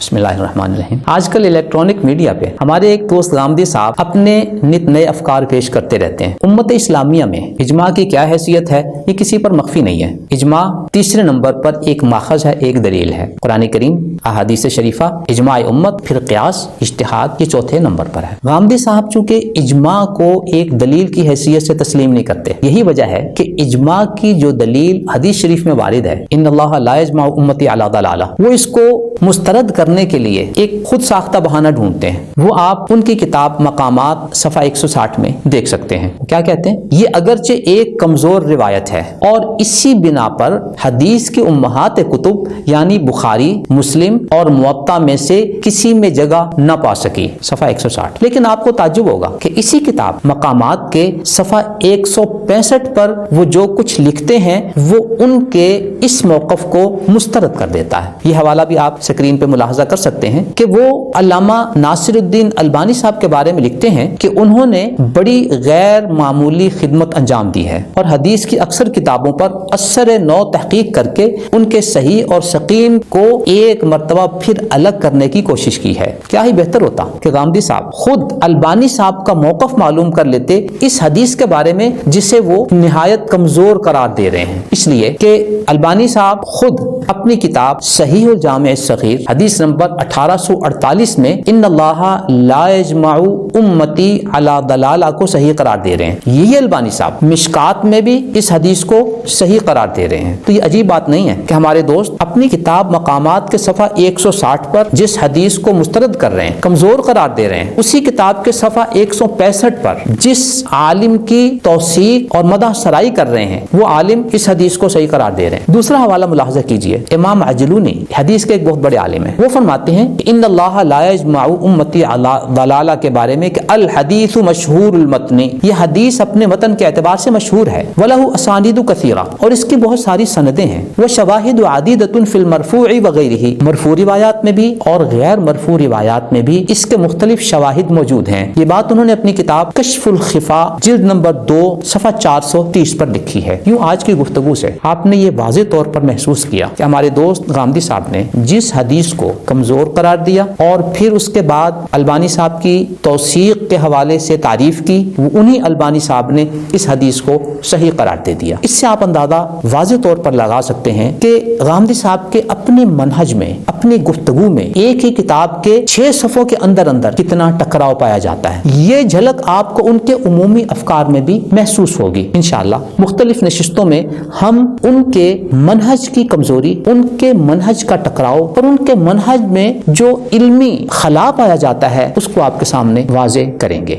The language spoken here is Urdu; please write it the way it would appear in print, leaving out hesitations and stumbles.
بسم اللہ الرحمن الرحیم۔ آج کل الیکٹرانک میڈیا پہ ہمارے ایک دوست غامدی صاحب اپنے نت نئے افکار پیش کرتے رہتے ہیں۔ امت اسلامیہ میں اجماع کی کیا حیثیت ہے یہ کسی پر مخفی نہیں ہے۔ اجماع تیسرے نمبر پر ایک ماخذ ہے، ایک دلیل ہے، قرآن کریم، احادیث شریفہ، اجماع امت، پھر قیاس، اجتہاد، یہ چوتھے نمبر پر ہے۔ غامدی صاحب چونکہ اجماع کو ایک دلیل کی حیثیت سے تسلیم نہیں کرتے، یہی وجہ ہے کہ اجماع کی جو دلیل حدیث شریف میں وارد ہے، ان اللہ لا یجمع امتی علی ضلالہ، وہ اس کو مسترد کرنے کے لیے ایک خود ساختہ بہانہ ڈھونڈتے ہیں۔ وہ آپ ان کی کتاب مقامات صفحہ 160 میں دیکھ سکتے ہیں۔ کیا کہتے ہیں؟ یہ اگرچہ ایک کمزور روایت ہے اور اسی بنا پر حدیث کے امہات کتب یعنی بخاری، مسلم اور موطا میں سے کسی میں جگہ نہ پا سکی، صفحہ 160۔ لیکن آپ کو تعجب ہوگا کہ اسی کتاب مقامات کے صفحہ 165 پر وہ جو کچھ لکھتے ہیں وہ ان کے اس موقف کو مسترد کر دیتا ہے۔ یہ حوالہ بھی آپ سکرین پہ ملاحظہ کر سکتے ہیں کہ وہ علامہ ناصر الدین البانی صاحب کے بارے میں لکھتے ہیں کہ انہوں نے بڑی غیر معمولی خدمت انجام دی ہے اور حدیث کی اکثر کتابوں پر اثر نو تحقیق کر کے ان کے صحیح اور سقیم کو ایک مرتبہ پھر الگ کرنے کی کوشش کی ہے۔ کیا ہی بہتر ہوتا کہ غامدی صاحب خود البانی صاحب کا موقف معلوم کر لیتے اس حدیث کے بارے میں جسے وہ نہایت کمزور قرار دے رہے ہیں، اس لیے کہ البانی صاحب خود اپنی کتاب صحیح الجامع الصغیر حدیث نمبر 1848 میں ان اللہ لا یجمع امتی علی ضلالہ کو صحیح قرار دے رہے ہیں۔ یہی البانی صاحب مشکات میں بھی اس حدیث کو صحیح قرار دے رہے ہیں۔ تو یہ عجیب بات نہیں ہے کہ ہمارے دوست اپنی کتاب مقامات کے صفحہ 160 پر جس حدیث کو مسترد کر رہے ہیں، کمزور قرار دے رہے ہیں، اسی کتاب کے صفحہ 165 پر جس عالم کی توثیق اور مدح سرائی کر رہے ہیں وہ عالم اس حدیث کو صحیح قرار دے رہے ہیں۔ دوسرا حوالہ ملاحظہ کیجئے، امام عجلونی حدیث کے ایک بہت بڑے عالم ہیں، وہ فرماتے ہیں کہ ان اللہ لا یجمع امتی علی ضلالہ کے بارے میں کہ الحدیث مشہور المتن، یہ حدیث اپنے متن کے اعتبار سے مشہور ہے، وَلَهُ أَسَانِيدُ كَثِيرَةٌ، اور اس کی بہت ساری سندیں ہیں، وَشَوَاهِدُ عَدِيدَةٌ فِي الْمَرْفُوعِ وَغَيْرِهِ، مرفوع روایات میں بھی اور غیر مرفوع روایات میں بھی اس کے مختلف شواہد موجود ہیں۔ یہ بات انہوں نے اپنی کتاب کشف الخفا جلد نمبر 2 صفحہ 430 پر لکھی ہے۔ یوں آج کی گفتگو سے آپ نے یہ واضح طور پر محسوس کیا کہ ہمارے دوست غامدی صاحب نے جس حدیث کو کمزور قرار دیا اور پھر اس کے بعد البانی صاحب کی توثیق کے حوالے سے تعریف کی، وہ انہی البانی صاحب نے اس حدیث کو صحیح قرار دے دیا۔ اس سے آپ اندازہ واضح طور پر لگا سکتے ہیں کہ غامدی صاحب کے اپنے منہج میں، اپنی گفتگو میں ایک ہی کتاب کے 6 صفحوں کے اندر کتنا ٹکراؤ پایا جاتا ہے۔ یہ جھلک آپ کو ان کے عمومی افکار میں بھی محسوس ہوگی۔ انشاءاللہ مختلف نشستوں میں ہم ان کے منہج کی کمزوری، ان کے منہج کا ٹکراؤ اور ان کے منہج میں جو علمی خلا پایا جاتا ہے اس کو آپ کے سامنے واضح کریں گے۔